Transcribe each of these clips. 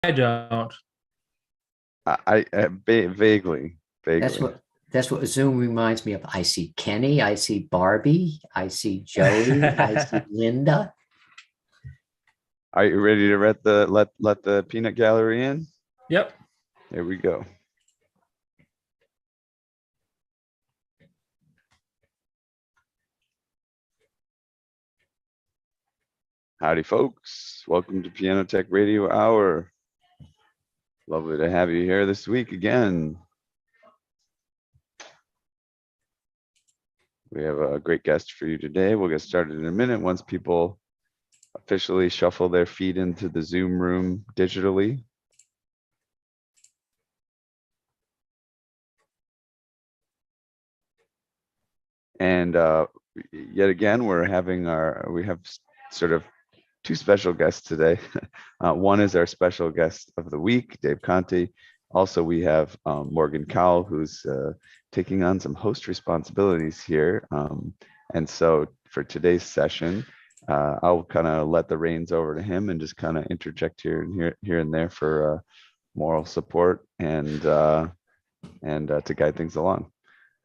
don't. Vaguely, That's vaguely. what Zoom reminds me of. I see Kenny, I see Barbie, I see Joey, I see Linda. Are you ready to let the peanut gallery in? Yep. Here we go. Howdy, folks. Welcome to Piano Tech Radio Hour. Lovely to have you here this week again. We have a great guest for you today. We'll get started in a minute once people officially shuffle their feet into the Zoom room digitally. And yet again, we have sort of two special guests today. One is our special guest of the week, Dave Conte. Also, we have Morgan Cowell, who's taking on some host responsibilities here. And so for today's session, I'll kind of let the reins over to him and just kind of interject here and there for moral support and to guide things along.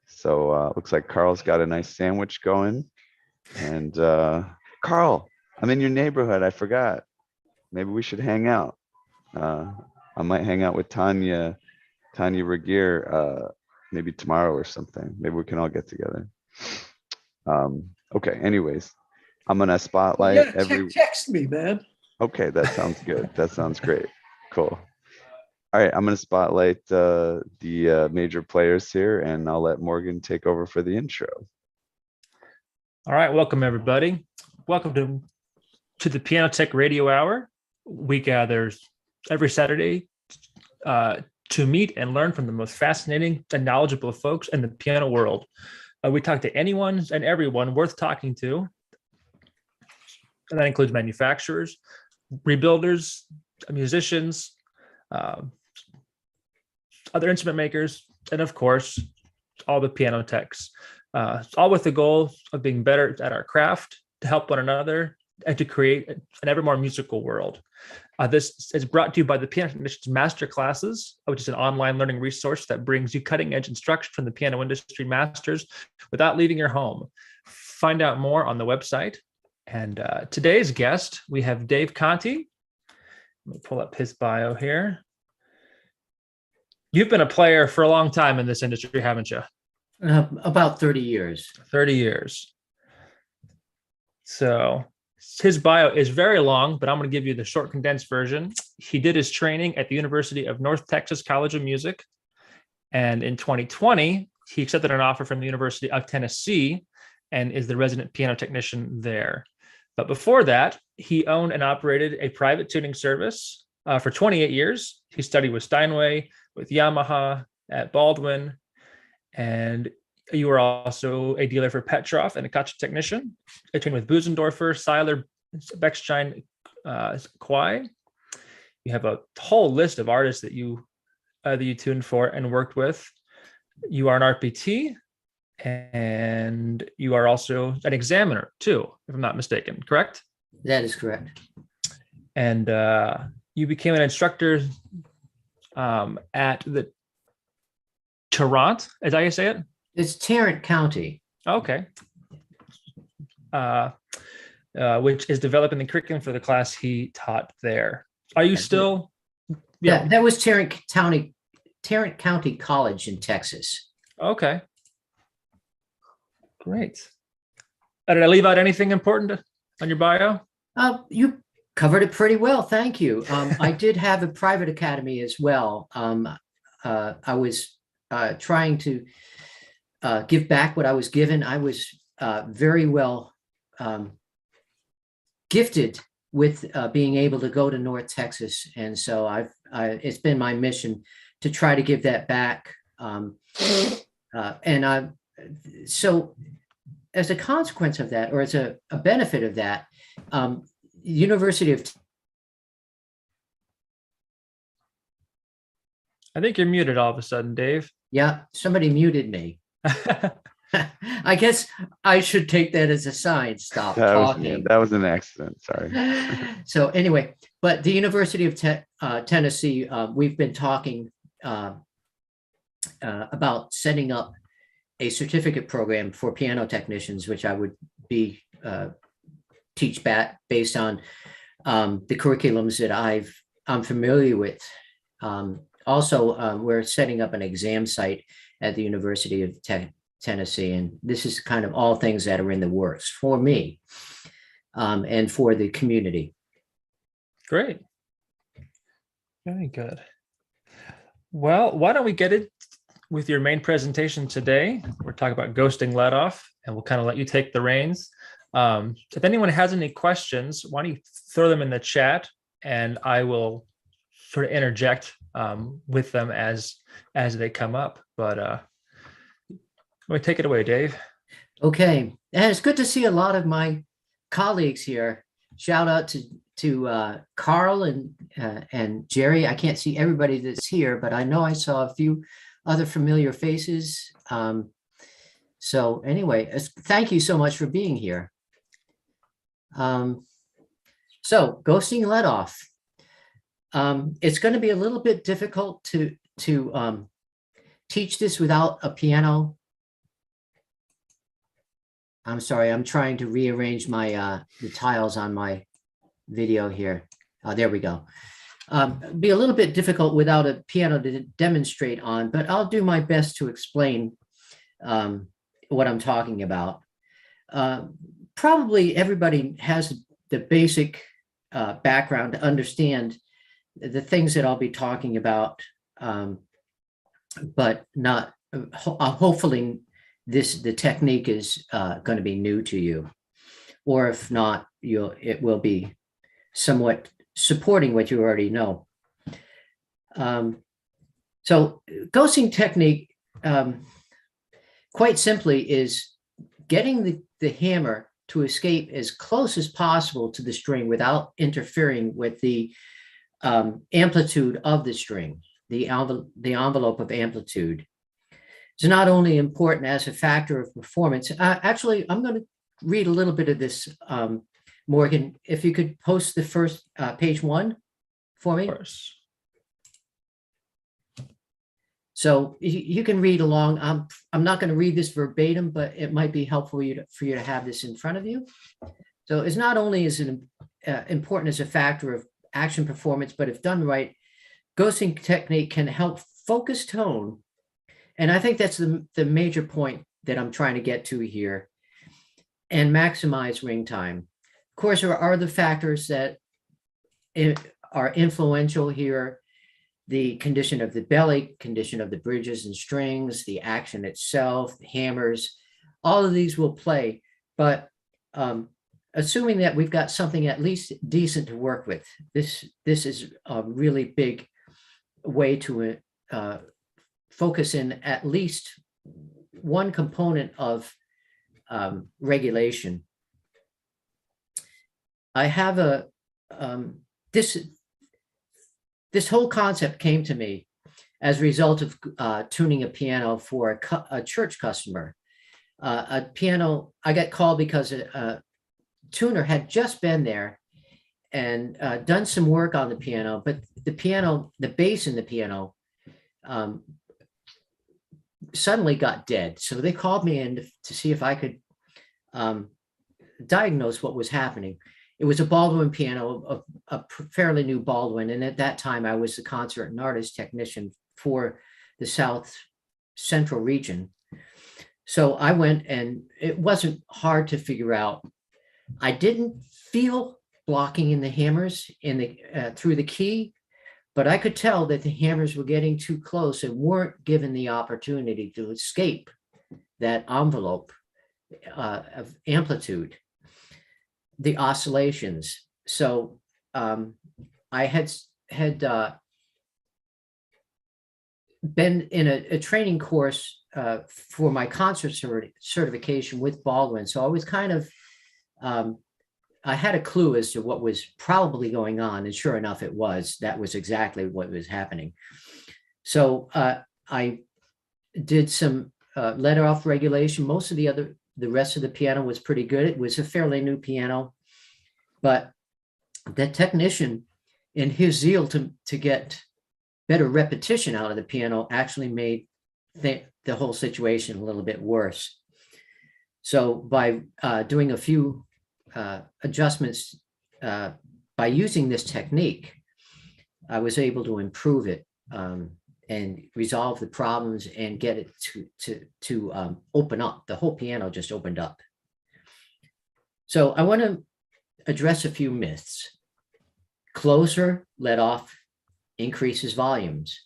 So looks like Carl's got a nice sandwich going. And Carl, I'm in your neighborhood. I forgot. Maybe we should hang out. I might hang out with Tanya Regier maybe tomorrow or something. Maybe we can all get together. Okay, anyways, I'm gonna spotlight text me, man. Okay, that sounds good. That sounds great. Cool. All right, I'm gonna spotlight the major players here, and I'll let Morgan take over for the intro. All right, welcome everybody. Welcome to the Piano Tech Radio Hour. We gather every Saturday to meet and learn from the most fascinating and knowledgeable folks in the piano world. We talk to anyone and everyone worth talking to. And that includes manufacturers, rebuilders, musicians, other instrument makers, and of course, all the piano techs. All with the goal of being better at our craft, to help one another, and to create an ever more musical world. This is brought to you by the Piano Technicians Master Classes, which is an online learning resource that brings you cutting-edge instruction from the piano industry masters without leaving your home. Find out more on the website. And today's guest, we have Dave Conte. Let me pull up his bio here. You've been a player for a long time in this industry, haven't you? About 30 years. 30 years. So his bio is very long, but I'm going to give you the short condensed version. He did his training at the University of North Texas College of Music. And in 2020, he accepted an offer from the University of Tennessee and is the resident piano technician there. But before that, he owned and operated a private tuning service for 28 years. He studied with Steinway, with Yamaha, at Baldwin, and you were also a dealer for Petroff and a Koch technician. I trained with Busendorfer, Seiler, Bechstein, Kwai. You have a whole list of artists that you tuned for and worked with. You are an RPT, and you are also an examiner too, if I'm not mistaken, correct? That is correct. And you became an instructor at the Tarrant, as I say it? It's Tarrant County. Okay. Which is developing the curriculum for the class he taught there. Are you still? Yeah, that was Tarrant County College in Texas. Okay. Great. Did I leave out anything important on your bio? You covered it pretty well. Thank you. I did have a private academy as well. I was trying to give back what I was given. I was very well gifted with being able to go to North Texas. And so it's been my mission to try to give that back. So as a consequence of that, or as a benefit of that, University of... I think you're muted all of a sudden, Dave. Yeah, somebody muted me. I guess I should take that as a sign. Stop talking. That was an accident. Sorry. So anyway, but the University of Tennessee, we've been talking about setting up a certificate program for piano technicians, which I would be teach based on the curriculums that I'm familiar with. Also, we're setting up an exam site at the University of Tennessee, and this is kind of all things that are in the works for me and for the community. Great. Very good. Well, why don't we get it with your main presentation today? We're talking about ghosting let off, and we'll kind of let you take the reins. If anyone has any questions, why don't you throw them in the chat, and I will sort of interject with them as they come up. But take it away, Dave. Okay, and it's good to see a lot of my colleagues here. Shout out to Carl and Jerry. I can't see everybody that's here, but I know I saw a few other familiar faces. So anyway, thank you so much for being here. So ghosting let off. It's going to be a little bit difficult to teach this without a piano. I'm sorry, I'm trying to rearrange my the tiles on my video here. There we go. Be a little bit difficult without a piano to demonstrate on, but I'll do my best to explain what I'm talking about. Probably everybody has the basic background to understand the things that I'll be talking about, but not hopefully the technique is going to be new to you, or if not, it will be somewhat supporting what you already know. So ghosting technique, quite simply, is getting the hammer to escape as close as possible to the string without interfering with the amplitude of the string, the envelope of amplitude. It's not only important as a factor of performance. Actually, I'm going to read a little bit of this. Morgan, if you could post the first page 1 for me. Of course. So you can read along. I'm not going to read this verbatim, but it might be helpful for you to have this in front of you. So it's not only is it important as a factor of action performance, but if done right, ghosting technique can help focus tone. And I think that's the major point that I'm trying to get to here, and maximize ring time. Of course, there are other factors that are influential here: the condition of the belly, condition of the bridges and strings, the action itself, the hammers. All of these will play, but assuming that we've got something at least decent to work with, this is a really big way to focus in at least one component of regulation. I have this whole concept came to me as a result of tuning a piano for a church customer. A piano, I got called because a tuner had just been there and done some work on the piano, but the bass in the piano suddenly got dead. So they called me in to see if I could diagnose what was happening. It was a Baldwin piano, a fairly new Baldwin. And at that time, I was the concert and artist technician for the South Central region. So I went, and it wasn't hard to figure out. I didn't feel blocking in the hammers through the key, but I could tell that the hammers were getting too close and weren't given the opportunity to escape that envelope of amplitude, the oscillations. So I had been in a training course for my concert certification with Baldwin. So I was kind of, I had a clue as to what was probably going on. And sure enough, that was exactly what was happening. So I did some let off regulation. Most of the rest of the piano was pretty good. It was a fairly new piano, but the technician, in his zeal to get better repetition out of the piano, actually made the whole situation a little bit worse. So by doing a few adjustments, by using this technique, I was able to improve it and resolve the problems and get it to open up. The whole piano just opened up. So I want to address a few myths. Closer let off increases volumes.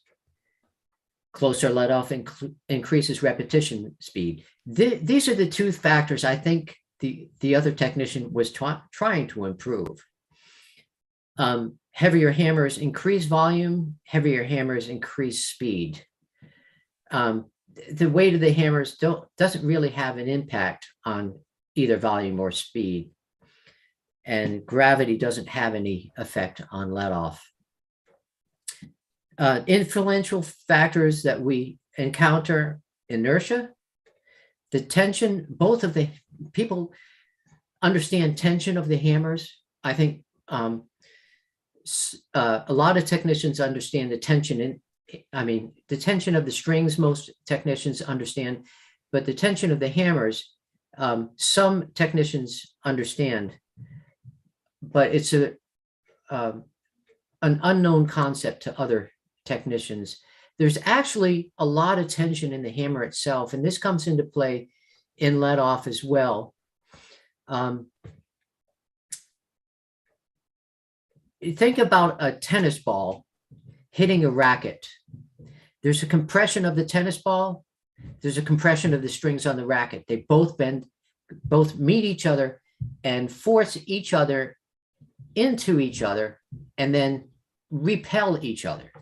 Closer let off increases repetition speed. These are the two factors I think the other technician was trying to improve. Heavier hammers increase volume, heavier hammers increase speed. The weight of the hammers doesn't really have an impact on either volume or speed. And gravity doesn't have any effect on let off. Influential factors that we encounter: inertia, the tension. Both of the people understand tension of the hammers. I think a lot of technicians understand the tension the tension of the strings, most technicians understand, but the tension of the hammers, some technicians understand, but it's an unknown concept to other technicians. There's actually a lot of tension in the hammer itself, and this comes into play in let off as well. Think about a tennis ball hitting a racket. There's a compression of the tennis ball. There's a compression of the strings on the racket. They both bend, both meet each other and force each other into each other and then repel each other.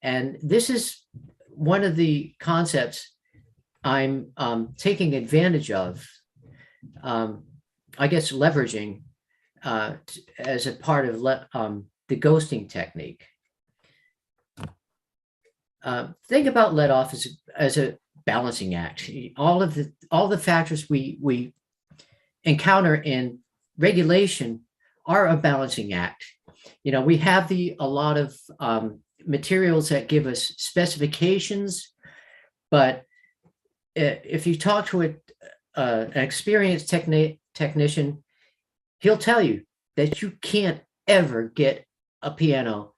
And this is one of the concepts I'm taking advantage of, I guess leveraging as a part of the ghosting technique. Think about let off as a balancing act. All the factors we encounter in regulation are a balancing act. You know, we have a lot of materials that give us specifications, but if you talk to an experienced technician, he'll tell you that you can't ever get a piano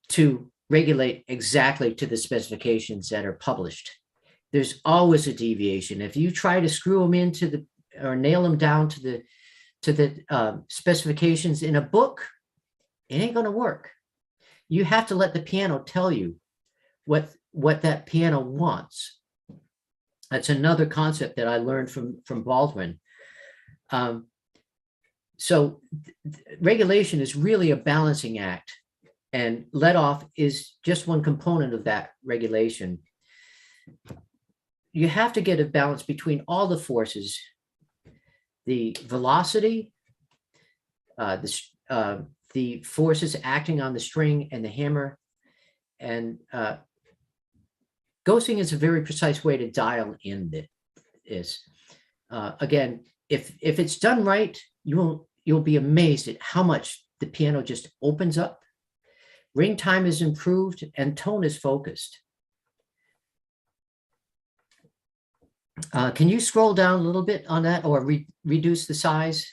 to regulate exactly to the specifications that are published. There's always a deviation. If you try to screw them into or nail them down to the specifications in a book, it ain't going to work. You have to let the piano tell you what that piano wants. That's another concept that I learned from Baldwin. So regulation is really a balancing act, and let off is just one component of that regulation. You have to get a balance between all the forces: the velocity, the forces acting on the string and the hammer. And ghosting is a very precise way to dial in this. Again, if it's done right, you'll be amazed at how much the piano just opens up. Ring time is improved and tone is focused. Can you scroll down a little bit on that, or reduce the size?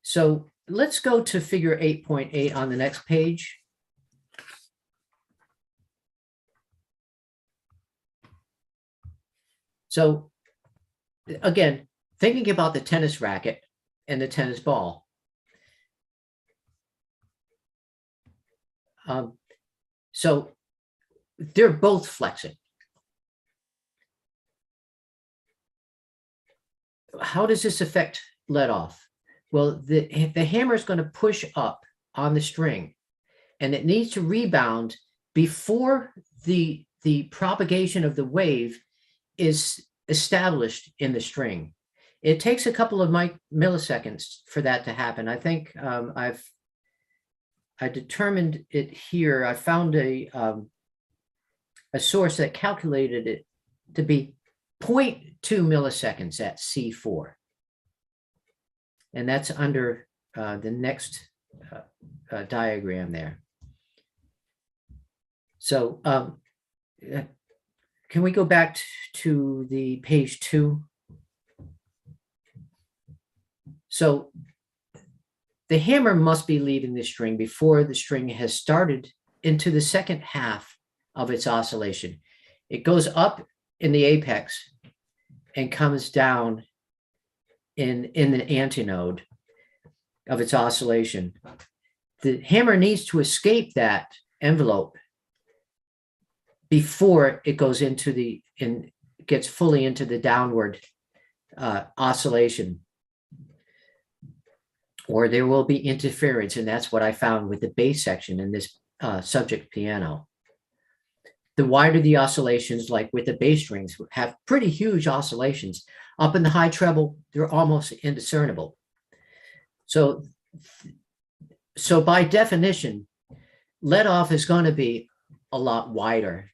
So let's go to figure 8.8 on the next page. So again, thinking about the tennis racket and the tennis ball. So they're both flexing. How does this affect let off? Well, the hammer is going to push up on the string, and it needs to rebound before the propagation of the wave is established in the string. It takes a couple of milliseconds for that to happen. I think I determined it here. I found a source that calculated it to be 0.2 milliseconds at C4. And that's under the next diagram there. So can we go back to the page 2? So the hammer must be leaving the string before the string has started into the second half of its oscillation. It goes up in the apex and comes down in the antinode of its oscillation. The hammer needs to escape that envelope before it goes into gets fully into the downward oscillation, or there will be interference. And that's what I found with the bass section in this subject piano. The wider the oscillations, like with the bass strings, have pretty huge oscillations. Up in the high treble, they're almost indiscernible. So by definition, let off is going to be a lot wider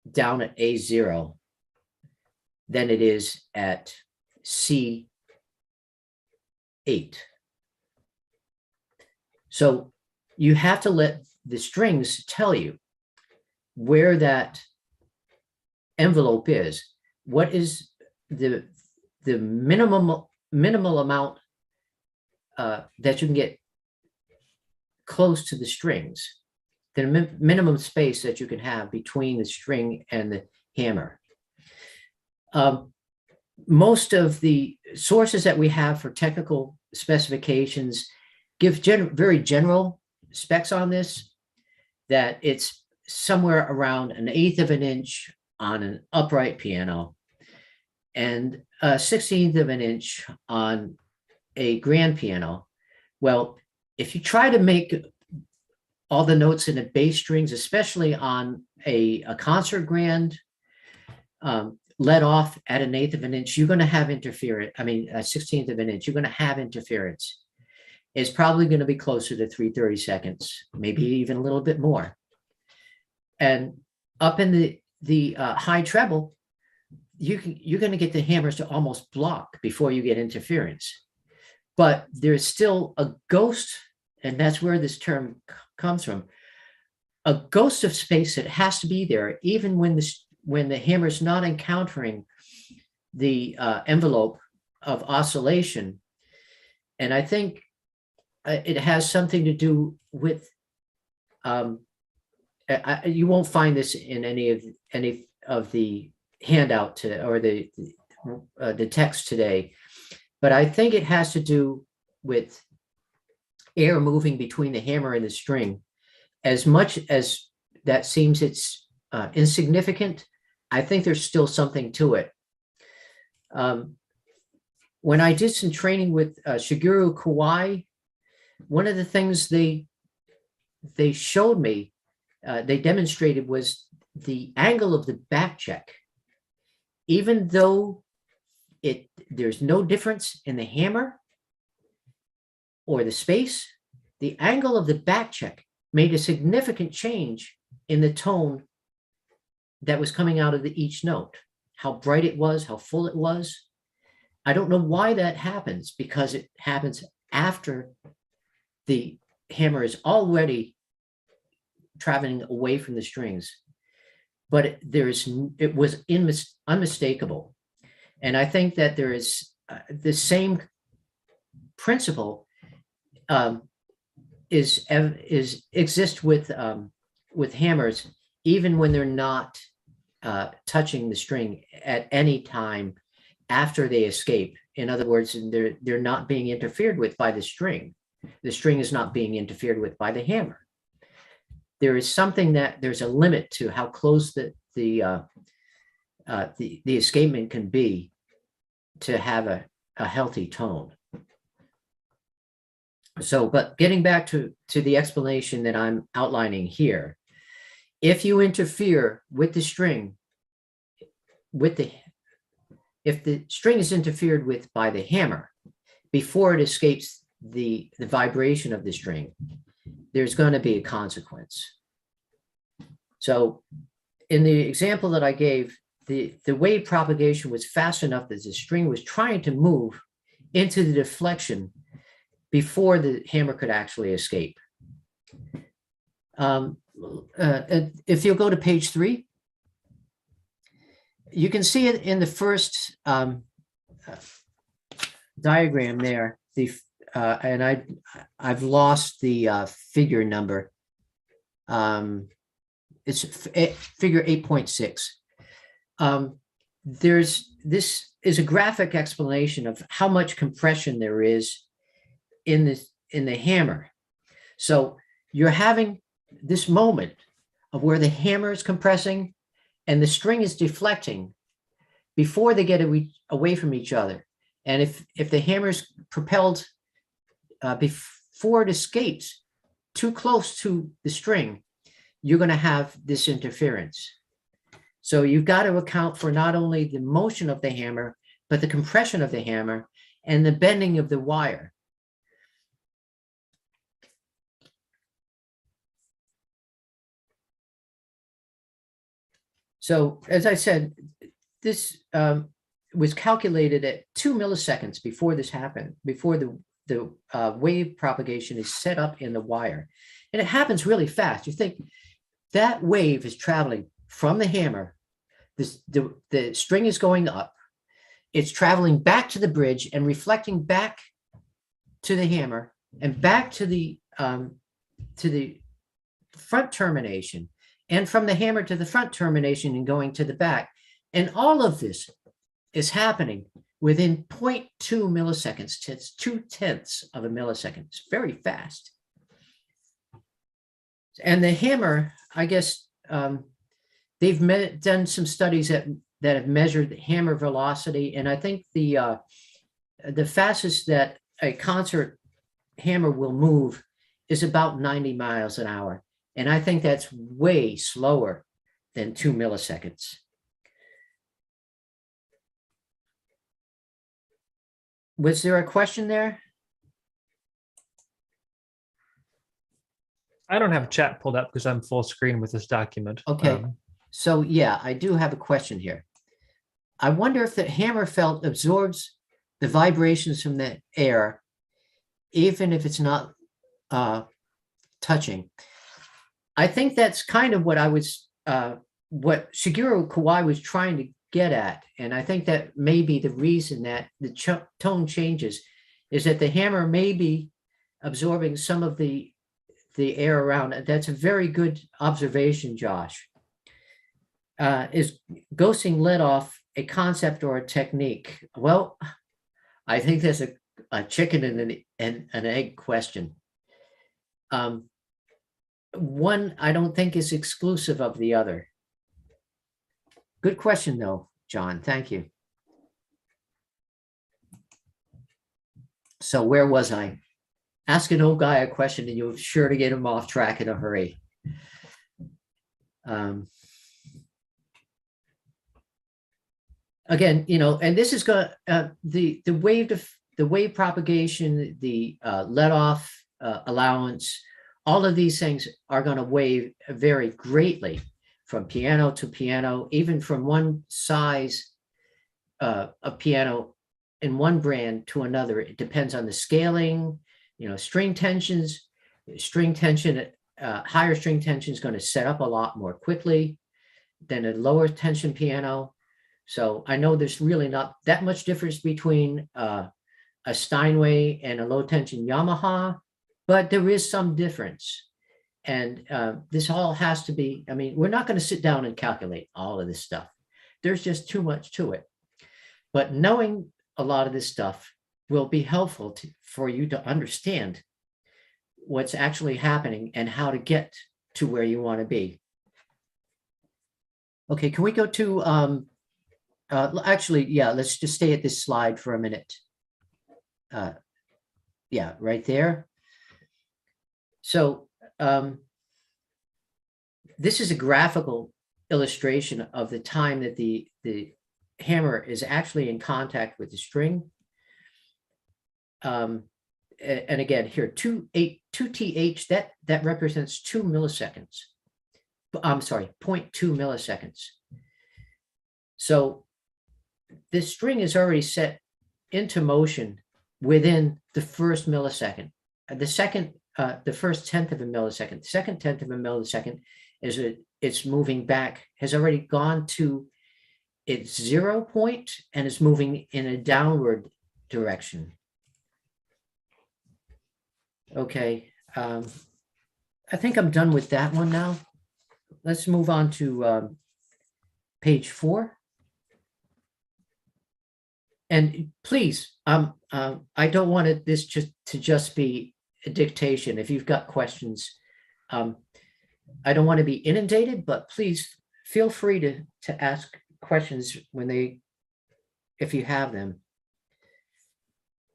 down at A0 than it is at C8. So you have to let the strings tell you where that envelope is. What is the minimal amount that you can get close to the strings, the minimum space that you can have between the string and the hammer. Most of the sources that we have for technical specifications give very general specs on this, that it's somewhere around 1/8 of an inch on an upright piano and 1/16 of an inch on a grand piano. Well, if you try to make all the notes in the bass strings, especially on a concert grand, let off at 1/8 of an inch, you're going to have interference. I mean, 1/16 of an inch, you're going to have interference. It's probably going to be closer to 3/32 seconds, maybe even a little bit more. And up in the high treble, you're going to get the hammers to almost block before you get interference. But there's still a ghost, and that's where this term comes from, a ghost of space that has to be there, even when the hammer is not encountering the envelope of oscillation. And I think it has something to do with, you won't find this in any of the handout or the text today, but I think it has to do with air moving between the hammer and the string. As much as that seems it's insignificant, I think there's still something to it. When I did some training with Shigeru Kawai, one of the things they showed me, they demonstrated, was the angle of the back check. Even though there's no difference in the hammer or the space, the angle of the back check made a significant change in the tone that was coming out of each note, how bright it was, how full it was. I don't know why that happens, because it happens after the hammer is already traveling away from the strings. But it was unmistakable. And I think that there is the same principle exists with hammers, even when they're not touching the string at any time after they escape. In other words, they're not being interfered with by the string. The string is not being interfered with by the hammer. There is something there's a limit to how close the escapement can be to have a healthy tone. So, but getting back to the explanation that I'm outlining here, if you interfere with the string, if the string is interfered with by the hammer before it escapes the vibration of the string, there's going to be a consequence. So in the example that I gave, the wave propagation was fast enough that the string was trying to move into the deflection before the hammer could actually escape. If you'll go to page 3, you can see it in the first diagram there. And I've lost the figure number. It's figure 8.6. This is a graphic explanation of how much compression there is in the hammer. So you're having this moment of where the hammer is compressing and the string is deflecting before they get away from each other. And if the hammer is propelled before it escapes too close to the string, you're going to have this interference. So you've got to account for not only the motion of the hammer, but the compression of the hammer and the bending of the wire. So as I said, this was calculated at 2 milliseconds before this happened, before the wave propagation is set up in the wire. And it happens really fast. You think that wave is traveling from the hammer. The string is going up. It's traveling back to the bridge and reflecting back to the hammer and back to the front termination, and from the hammer to the front termination and going to the back. And all of this is happening within 0.2 milliseconds. It's 0.2 of a millisecond. It's very fast. And the hammer, I guess, they've done some studies that have measured the hammer velocity. And I think the fastest that a concert hammer will move is about 90 miles an hour. And I think that's way slower than 2 milliseconds. Was there a question there? I don't have chat pulled up because I'm full screen with this document. Okay. So yeah, I do have a question here. I wonder if the hammer felt absorbs the vibrations from the air, even if it's not touching. I think that's kind of what what Shigeru Kawai was trying to get at. And I think that may be the reason that the tone changes, is that the hammer may be absorbing some of the air around it. That's a very good observation, Josh. Is ghosting let off a concept or a technique? Well, I think there's a chicken and an egg question. One, I don't think is exclusive of the other. Good question, though, John. Thank you. So where was I? Ask an old guy a question and you're sure to get him off track in a hurry. Again, and this is going the wave propagation, the let off allowance, all of these things are going to vary greatly from piano to piano, even from one size of piano in one brand to another. It depends on the scaling, string tensions. Higher string tension is going to set up a lot more quickly than a lower tension piano. So I know there's really not that much difference between a Steinway and a low tension Yamaha, but there is some difference. And this all has to be, we're not going to sit down and calculate all of this stuff. There's just too much to it. But knowing a lot of this stuff will be helpful for you to understand what's actually happening and how to get to where you want to be. Okay, can we go to, actually, yeah, let's just stay at this slide for a minute. Yeah, right there. So this is a graphical illustration of the time that the hammer is actually in contact with the string. And again, here, 2TH, that represents 2 milliseconds. I'm sorry, 0.2 milliseconds. So this string is already set into motion within the first millisecond. The first tenth of a millisecond, the second tenth of a millisecond it's moving back, has already gone to its 0 point and is moving in a downward direction. Okay, I think I'm done with that one now. Let's move on to page 4. And please, I don't want this to just be a dictation. If you've got questions, I don't want to be inundated, but please feel free to ask questions if you have them.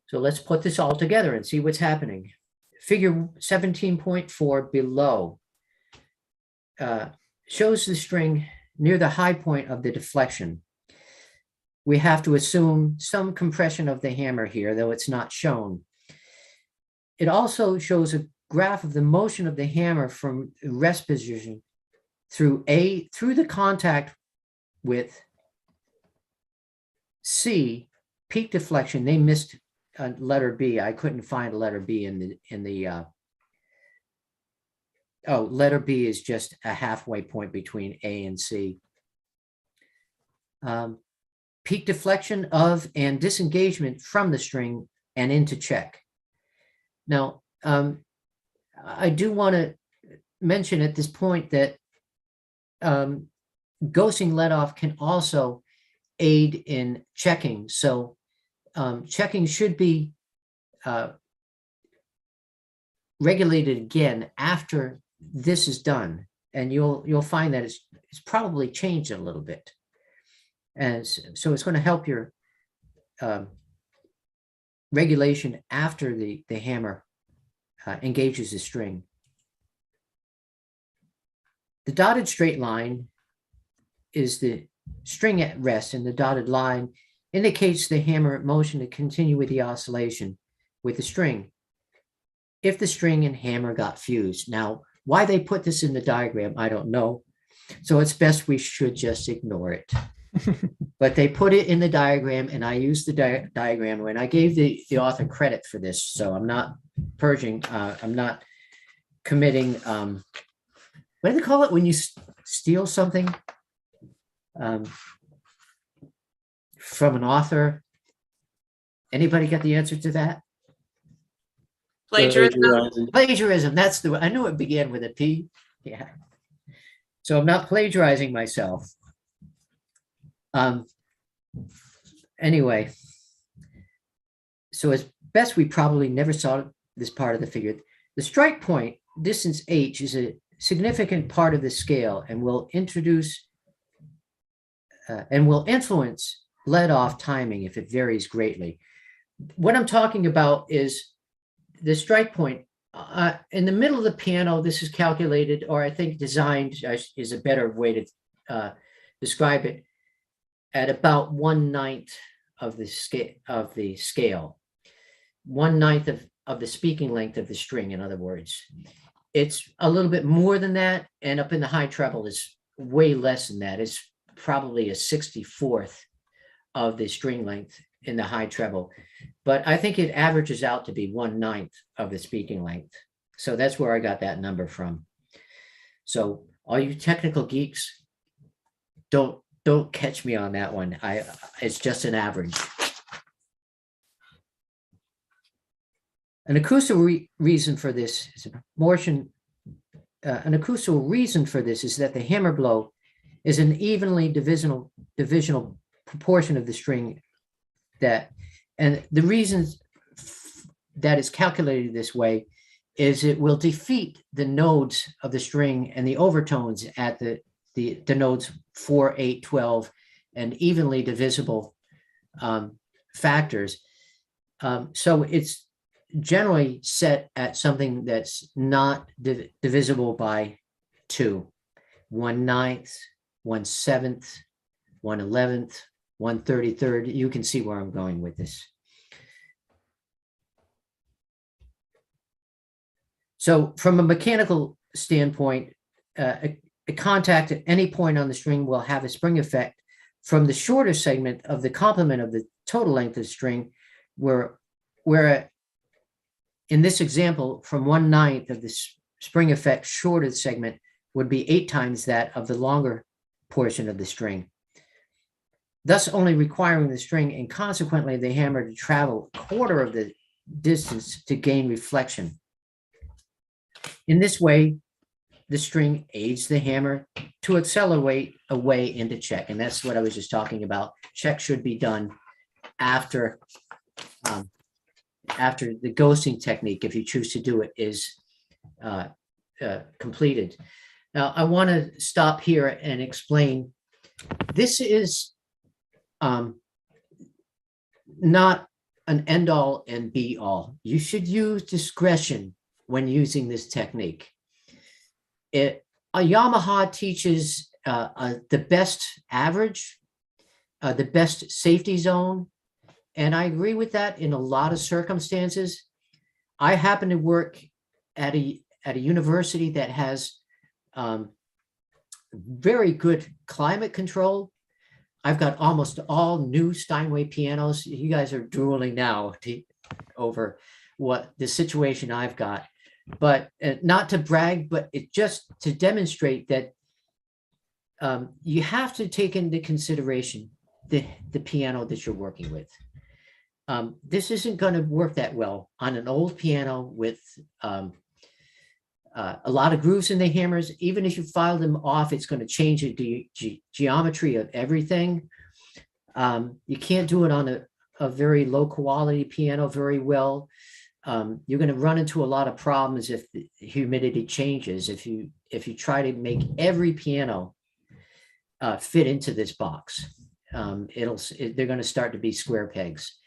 So let's put this all together and see what's happening. Figure 17.4 below shows the string near the high point of the deflection. We have to assume some compression of the hammer here, though it's not shown. It also shows a graph of the motion of the hammer from rest position through the contact with C, peak deflection. They missed a letter B. I couldn't find a letter B letter B is just a halfway point between A and C. Peak deflection of and disengagement from the string and into check. Now, I do want to mention at this point that ghosting let-off can also aid in checking. So checking should be regulated again after this is done, and you'll find that it's probably changed a little bit. And so it's going to help your regulation after the hammer engages the string. The dotted straight line is the string at rest, and the dotted line indicates the hammer motion to continue with the oscillation with the string if the string and hammer got fused. Now, why they put this in the diagram, I don't know. So it's best we should just ignore it. But they put it in the diagram, and I used the diagram when I gave the author credit for this. So I'm not purging, I'm not committing, what do they call it when you steal something from an author? Anybody got the answer to that? Plagiarism. Plagiarism, that's the, I knew it began with a P. Yeah. So I'm not plagiarizing myself. Anyway, so as best we probably never saw this part of the figure. The strike point distance h is a significant part of the scale and will introduce and will influence let-off timing if it varies greatly. What I'm talking about is the strike point in the middle of the piano. This is calculated, or I think designed is a better way to describe it, at about 1/9 of the scale, 1/9 of the speaking length of the string. In other words, it's a little bit more than that, and up in the high treble is way less than that. It's probably a 64th of the string length in the high treble, but I think it averages out to be 1/9 of the speaking length. So that's where I got that number from. So all you technical geeks, don't catch me on that one. It's just an average. An acoustical reason for this is that the hammer blow is an evenly divisional proportion of the string and the reasons that is calculated this way is it will defeat the nodes of the string and the overtones at the nodes 4, 8, 12, and evenly divisible factors. So it's generally set at something that's not divisible by 2, 1/9, 1/7, 1/11, 1/33. You can see where I'm going with this. So from a mechanical standpoint, a contact at any point on the string will have a spring effect from the shorter segment of the complement of the total length of the string, where in this example, from 1/9 of the spring effect shorter segment would be 8 times that of the longer portion of the string, thus only requiring the string and consequently the hammer to travel a quarter of the distance to gain reflection. In this way, the string aids the hammer to accelerate away into check. And that's what I was just talking about. Check should be done after the ghosting technique, if you choose to do it, is completed. Now, I want to stop here and explain. This is not an end-all and be-all. You should use discretion when using this technique. A Yamaha teaches the best average, the best safety zone, and I agree with that in a lot of circumstances. I happen to work at a university that has very good climate control. I've got almost all new Steinway pianos. You guys are drooling now over what the situation I've got. But not to brag, but it just to demonstrate that you have to take into consideration the piano that you're working with. This isn't going to work that well on an old piano with a lot of grooves in the hammers. Even if you file them off, it's going to change the geometry of everything. You can't do it on a very low quality piano very well. You're going to run into a lot of problems if the humidity changes. If you try to make every piano fit into this box, they're going to start to be square pegs.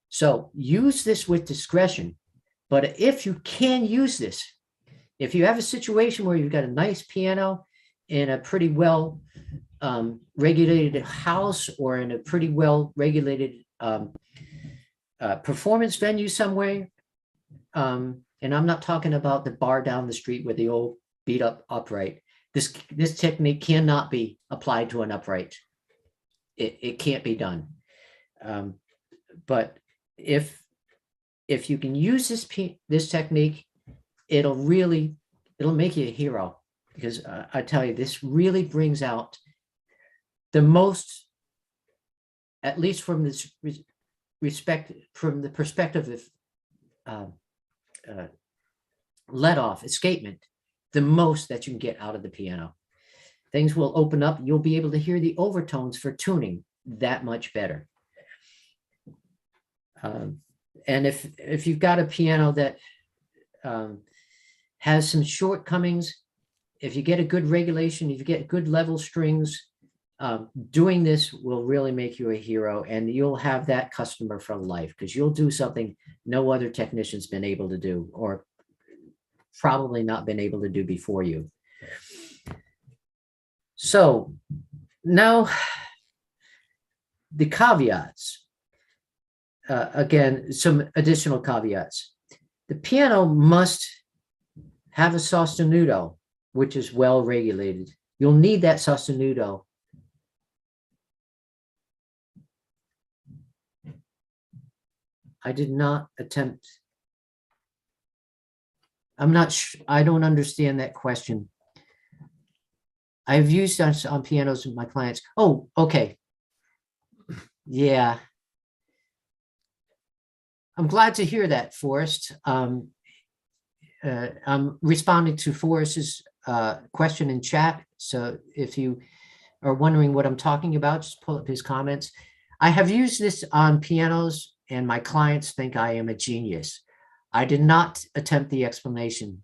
So use this with discretion. But if you can use this, if you have a situation where you've got a nice piano in a pretty well regulated house or in a pretty well regulated performance venue somewhere, and I'm not talking about the bar down the street with the old beat up upright. This technique cannot be applied to an upright. It can't be done. But if you can use this technique, it'll make you a hero, because I tell you, this really brings out the most, at least from this from the perspective of let off, escapement, the most that you can get out of the piano. Things will open up. You'll be able to hear the overtones for tuning that much better. And if you've got a piano that has some shortcomings, if you get a good regulation, if you get good level strings, doing this will really make you a hero, and you'll have that customer for life, because you'll do something no other technician's been able to do, or probably not been able to do before you. So now the caveats. Again, some additional caveats. The piano must have a sostenuto, which is well regulated. You'll need that sostenuto. I did not attempt. I don't understand that question. I've used on pianos with my clients. Oh, okay. Yeah. I'm glad to hear that, Forrest. I'm responding to Forrest's question in chat. So if you are wondering what I'm talking about, just pull up his comments. I have used this on pianos, and my clients think I am a genius. I did not attempt the explanation.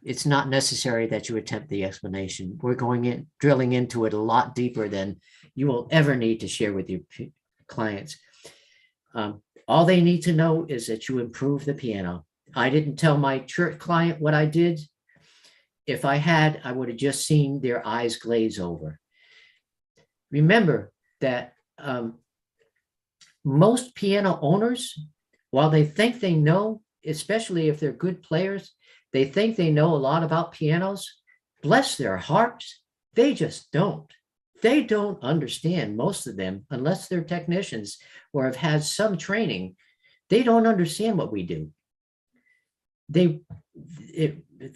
It's not necessary that you attempt the explanation. We're drilling into it a lot deeper than you will ever need to share with your clients. All they need to know is that you improve the piano. I didn't tell my church client what I did. If I had, I would have just seen their eyes glaze over. Remember that most piano owners, while they think they know, especially if they're good players, they think they know a lot about pianos. bless their hearts, they just don't. They don't understand, most of them, unless they're technicians or have had some training. They don't understand what we do. They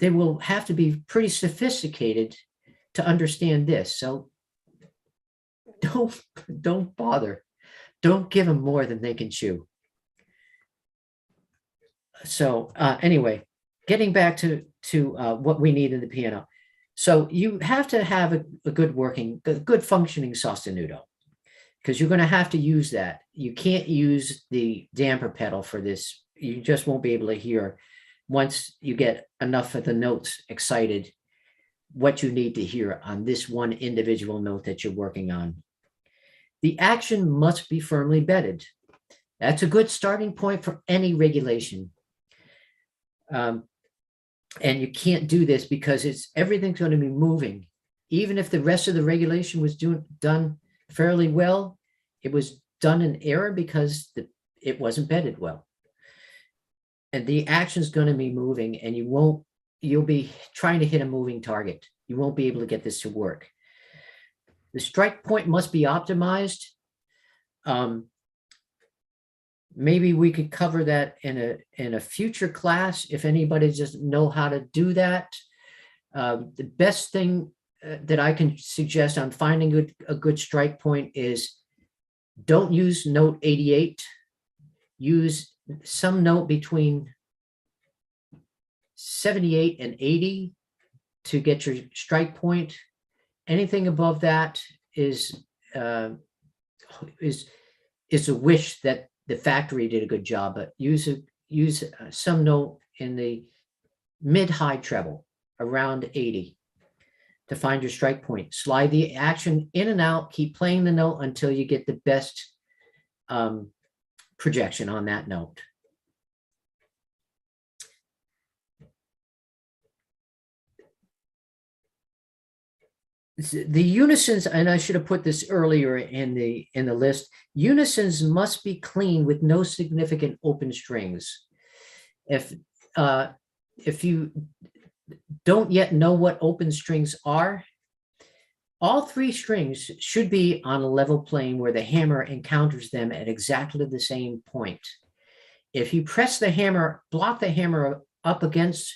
will have to be pretty sophisticated to understand this. So don't bother. Don't give them more than they can chew. So anyway, getting back to what we need in the piano. So you have to have a good functioning sostenuto, because you're going to have to use that. You can't use the damper pedal for this. You just won't be able to hear, once you get enough of the notes excited, what you need to hear on this one individual note that you're working on. The action must be firmly bedded. That's a good starting point for any regulation. And you can't do this because everything's going to be moving. Even if the rest of the regulation was done fairly well, it was done in error because it wasn't bedded well. And the action's going to be moving, and you'll be trying to hit a moving target. You won't be able to get this to work. The strike point must be optimized. Maybe we could cover that in a future class if anybody doesn't know how to do that. The best thing that I can suggest on finding a good strike point is, don't use note 88. Use some note between 78 and 80 to get your strike point. Anything above that is a wish that the factory did a good job, but use some note in the mid-high treble around 80 to find your strike point. Slide the action in and out, keep playing the note until you get the best projection on that note. The unisons, and I should have put this earlier in the list, unisons must be clean with no significant open strings. If you don't yet know what open strings are, all three strings should be on a level plane where the hammer encounters them at exactly the same point. If you press the hammer, block the hammer up against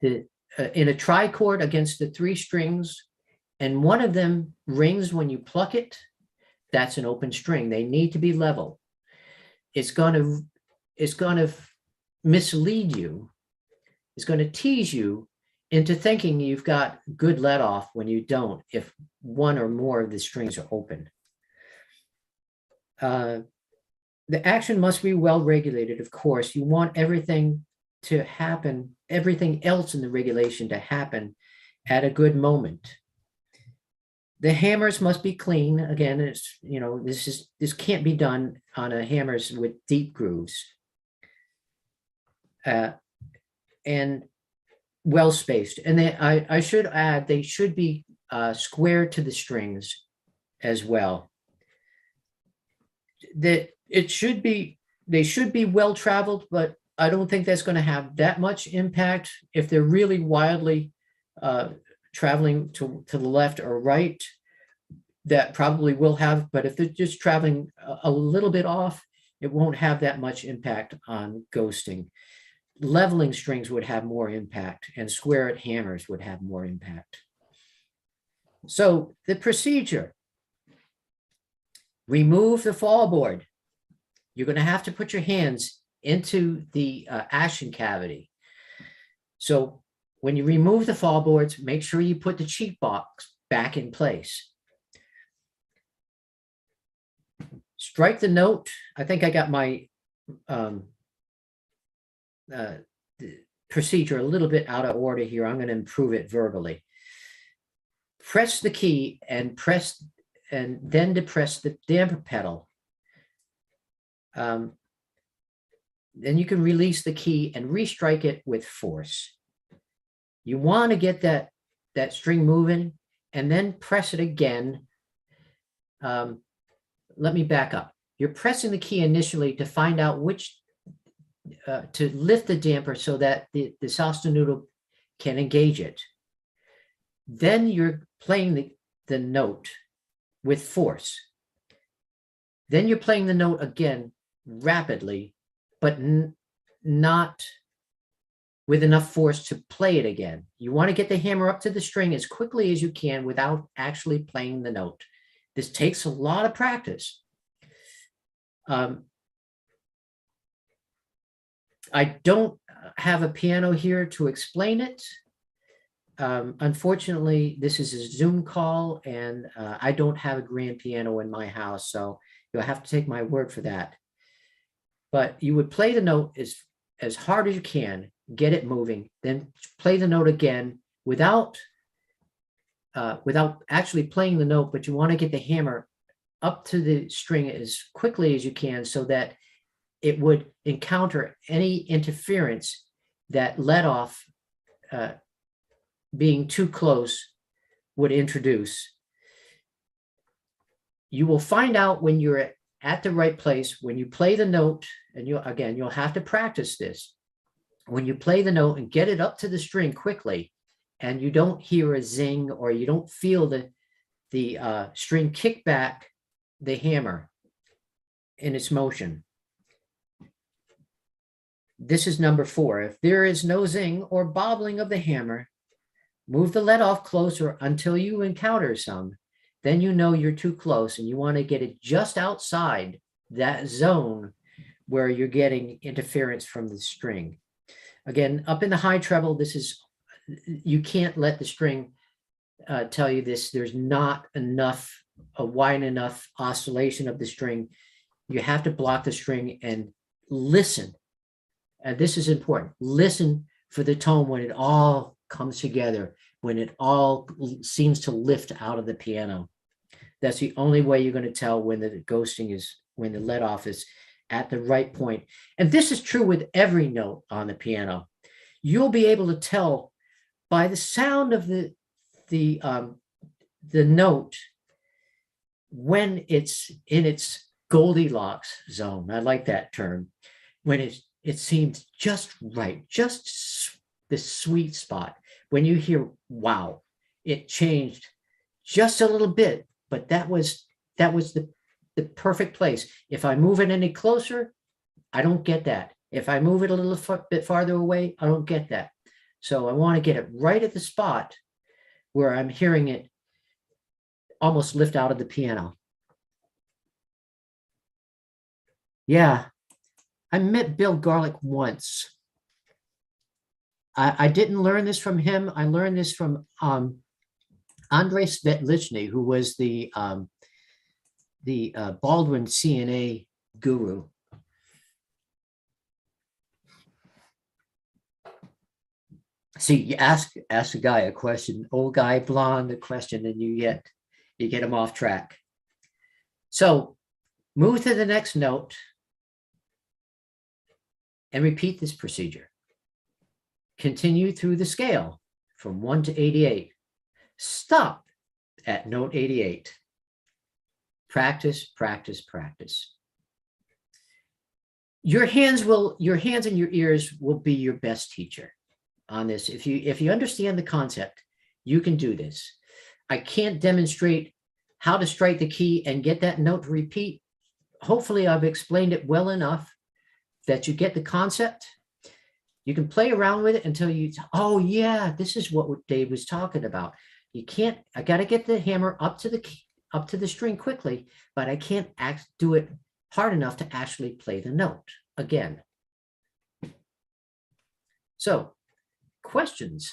in a trichord against the three strings, and one of them rings when you pluck it, that's an open string. They need to be level. It's going to mislead you. It's going to tease you into thinking you've got good let off when you don't, if one or more of the strings are open. The action must be well regulated, of course. You want everything to happen, everything else in the regulation to happen at a good moment. The hammers must be clean. Again, this can't be done on a hammers with deep grooves. And well spaced. And I should add, they should be square to the strings as well. They should be well traveled, but I don't think that's going to have that much impact. If they're really wildly traveling to the left or right, that probably will have, but if they're just traveling a little bit off, it won't have that much impact on ghosting. Leveling strings would have more impact, and square hammers would have more impact. So the procedure: remove the fall board. You're going to have to put your hands into the action cavity. So when you remove the fall boards, make sure you put the cheek box back in place. Strike the note. I think I got my procedure a little bit out of order here. I'm going to improve it verbally. Press the key and then depress the damper pedal. Then you can release the key and restrike it with force. You want to get that string moving and then press it again. Let me back up. You're pressing the key initially to find out to lift the damper so that the sostenuto can engage it. Then you're playing the note with force. Then you're playing the note again rapidly, but not with enough force to play it again. You want to get the hammer up to the string as quickly as you can without actually playing the note. This takes a lot of practice. I don't have a piano here to explain it. Unfortunately, this is a Zoom call, and I don't have a grand piano in my house, so you'll have to take my word for that. But you would play the note as hard as you can, get it moving, then play the note again without actually playing the note, but you want to get the hammer up to the string as quickly as you can so that it would encounter any interference that let off being too close would introduce. You will find out when you're at the right place, when you play the note, and you'll have to practice this. When you play the note and get it up to the string quickly, and you don't hear a zing or you don't feel the string kick back the hammer in its motion. This is number 4. If there is no zing or bobbling of the hammer, move the let off closer until you encounter some. Then you know you're too close and you want to get it just outside that zone where you're getting interference from the string. Again, up in the high treble, you can't let the string tell you this. There's not a wide enough oscillation of the string. You have to block the string and listen. And this is important. Listen for the tone when it all comes together, when it all seems to lift out of the piano. That's the only way you're going to tell when the ghosting is, when the let off is at the right point. And this is true with every note on the piano. You'll be able to tell by the sound of the note when it's in its Goldilocks zone. I like that term. When it seems just right, just the sweet spot. When you hear, wow, it changed just a little bit, but that was the perfect place. If I move it any closer, I don't get that. If I move it a little bit farther away, I don't get that. So I want to get it right at the spot where I'm hearing it almost lift out of the piano. Yeah, I met Bill Garlick once. I didn't learn this from him. I learned this from Andrei Svetlichny, who was the Baldwin CNA guru. See, you ask a guy a question, old guy, blonde, a question, and you get him off track. So move to the next note and repeat this procedure. Continue through the scale from 1 to 88. Stop at note 88. Practice, practice, practice. Your hands and your ears will be your best teacher on this. If you understand the concept, you can do this. I can't demonstrate how to strike the key and get that note to repeat. Hopefully I've explained it well enough that you get the concept. You can play around with it until oh yeah, this is what Dave was talking about. I got to get the hammer up to the string quickly, but I can't do it hard enough to actually play the note again. So, questions?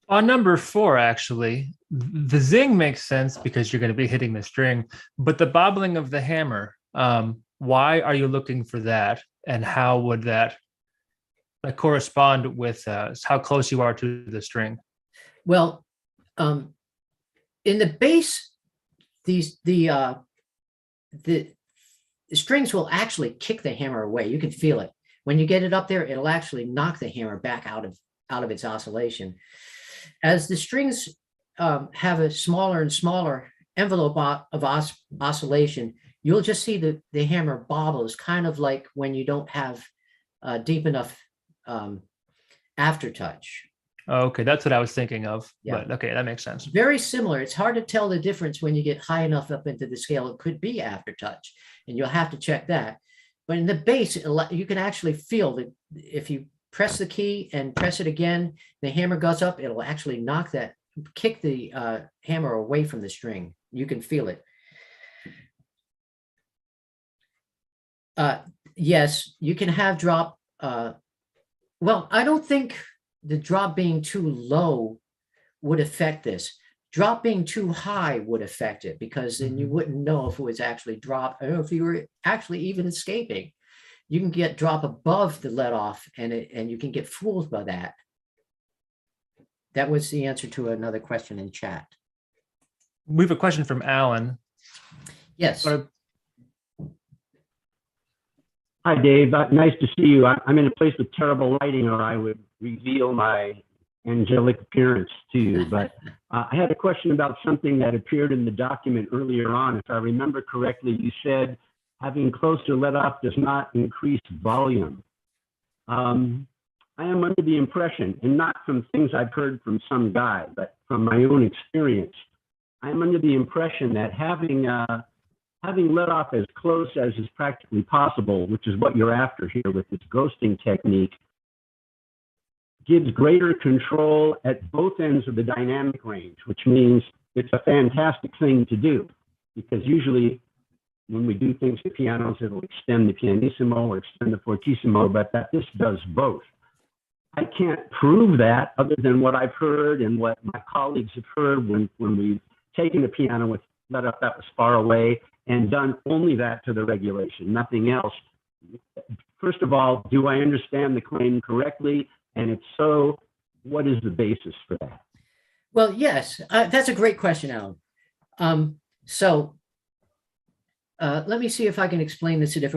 On number 4, actually, the zing makes sense because you're going to be hitting the string, but the bobbling of the hammer, why are you looking for that? And how would that correspond with how close you are to the string? Well, in the bass, the strings will actually kick the hammer away. You can feel it. When you get it up there, it'll actually knock the hammer back out of its oscillation. As the strings have a smaller and smaller envelope of oscillation, you'll just see the hammer bobbles, kind of like when you don't have deep enough aftertouch. Okay, that's what I was thinking of. Yeah. But okay, that makes sense. Very similar. It's hard to tell the difference when you get high enough up into the scale. It could be aftertouch, and you'll have to check that. But in the bass, you can actually feel that if you press the key and press it again, the hammer goes up, it'll actually kick the hammer away from the string. You can feel it. Yes, you can have drop. Well, I don't think the drop being too low would affect this. Drop being too high would affect it, because then you wouldn't know if it was actually drop, or if you were actually even escaping. You can get drop above the let off, and you can get fooled by that. That was the answer to another question in chat. We have a question from Alan. Yes. Hi, Dave. Nice to see you. I'm in a place with terrible lighting, or I would reveal my angelic appearance to you. But I had a question about something that appeared in the document earlier on. If I remember correctly, you said having closer let off does not increase volume. I am under the impression, and not from things I've heard from some guy, but from my own experience, I'm under the impression that having let off as close as is practically possible, which is what you're after here with this ghosting technique, gives greater control at both ends of the dynamic range, which means it's a fantastic thing to do, because usually when we do things to pianos, it'll extend the pianissimo or extend the fortissimo, but this does both. I can't prove that other than what I've heard and what my colleagues have heard when we've taken a piano with let off that was far away and done only that to the regulation, nothing else. First of all, do I understand the claim correctly? And if so, what is the basis for that? Well, yes, that's a great question, Alan. Let me see if I can explain this a different